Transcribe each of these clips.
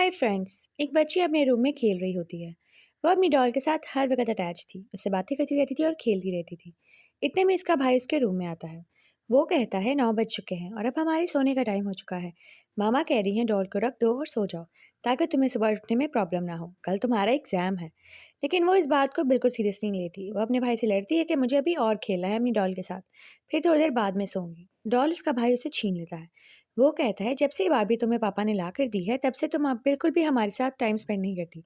Hi friends. एक बच्ची अपने रूम में खेल रही होती है। वो अपनी डॉल के साथ हर वक्त अटैच थी, उससे बातें करती रहती थी और खेलती रहती थी। इतने में इसका भाई उसके रूम में आता है। वो कहता है 9 बज चुके हैं और अब हमारे सोने का टाइम हो चुका है। मामा कह रही हैं डॉल को रख दो और सो जाओ, ताकि तुम्हें सुबह उठने में प्रॉब्लम ना हो, कल तुम्हारा एग्जाम है। लेकिन वो इस बात को बिल्कुल सीरियस नहीं लेती। वो अपने भाई से लड़ती है कि मुझे अभी और खेलना है अपनी डॉल के साथ, फिर थोड़ी देर बाद में सोऊंगी। डॉल उसका भाई उसे छीन लेता है। वो कहता है जब से ये बारबी तुम्हें पापा ने ला कर दी है तब से तुम अब बिल्कुल भी हमारे साथ टाइम स्पेंड नहीं करती।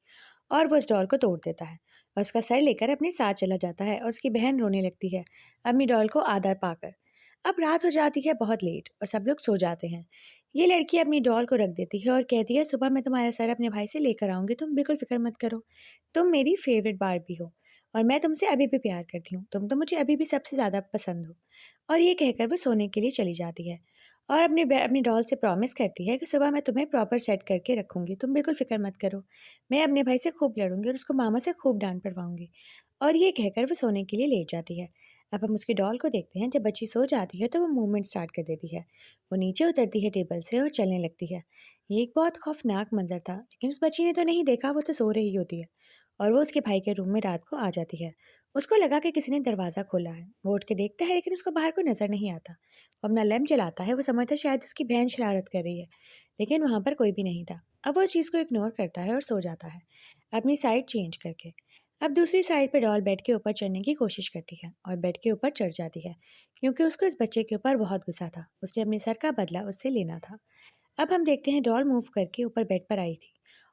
और वो उस डॉल को तोड़ देता है और उसका सर लेकर अपने साथ चला जाता है और उसकी बहन रोने लगती है अपनी डॉल को आधा पाकर। अब रात हो जाती है बहुत लेट और सब लोग सो जाते हैं। ये लड़की अपनी डॉल को रख देती है और कहती है सुबह मैं तुम्हारा सर अपने भाई से लेकर आऊंगी, तुम बिल्कुल फिक्र मत करो। तुम मेरी फेवरेट बारबी हो और मैं तुमसे अभी भी प्यार करती हूँ, तुम तो मुझे अभी भी सबसे ज़्यादा पसंद हो। और ये कहकर वो सोने के लिए चली जाती है और अपनी डॉल से प्रॉमिस करती है कि सुबह मैं तुम्हें प्रॉपर सेट करके रखूंगी, तुम बिल्कुल फिक्र मत करो। मैं अपने भाई से खूब लड़ूंगी और उसको मामा से खूब डांट पड़वाऊंगी। और ये कहकर वो सोने के लिए लेट जाती है। अब हम उसकी डॉल को देखते हैं। जब बच्ची सो जाती है तो वो मूवमेंट स्टार्ट कर देती है। वो नीचे उतरती है टेबल से और चलने लगती है। ये एक बहुत खौफनाक मंजर था, लेकिन उस बच्ची ने तो नहीं देखा, वो तो सो रही होती है। और वो उसके भाई के रूम में रात को आ जाती है। उसको लगा कि किसी ने दरवाज़ा खोला है। वो उठ के देखता है, लेकिन उसको बाहर कोई नज़र नहीं आता। वो अपना लैम्प जलाता है। वो समझता है शायद उसकी बहन शरारत कर रही है, लेकिन वहाँ पर कोई भी नहीं था। अब वो इस चीज़ को इग्नोर करता है और सो जाता है, अपनी साइड चेंज करके। अब दूसरी साइड पे डॉल बेड के ऊपर चढ़ने की कोशिश करती है और बेड के ऊपर चढ़ जाती है, क्योंकि उसको इस बच्चे के ऊपर बहुत गुस्सा था। उसने अपने सर का बदला उससे लेना था। अब हम देखते हैं डॉल मूव करके ऊपर बेड पर आई थी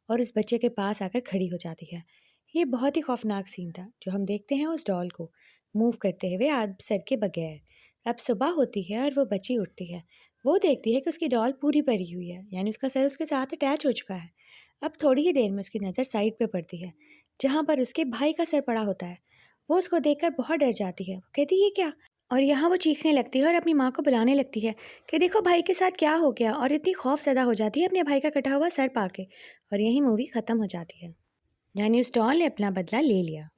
और उस बच्चे के पास आकर खड़ी हो जाती है। ये बहुत ही खौफनाक सीन था जो हम देखते हैं उस डॉल को मूव करते हुए आध सर के बगैर। अब सुबह होती है और वो बच्ची उठती है। वो देखती है कि उसकी डॉल पूरी पड़ी हुई है, यानी उसका सर उसके साथ अटैच हो चुका है। अब थोड़ी ही देर में उसकी नज़र साइड पे पड़ती है, जहाँ पर उसके भाई का सर पड़ा होता है। वो उसको देखकर बहुत डर जाती है। वो कहती है ये क्या। और यहाँ वो चीखने लगती है और अपनी माँ को बुलाने लगती है कि देखो भाई के साथ क्या हो गया, और इतनी खौफज़दा हो जाती है अपने भाई का कटा हुआ सर पाके। और यही मूवी ख़त्म हो जाती है, यानी उस डॉल ने अपना बदला ले लिया।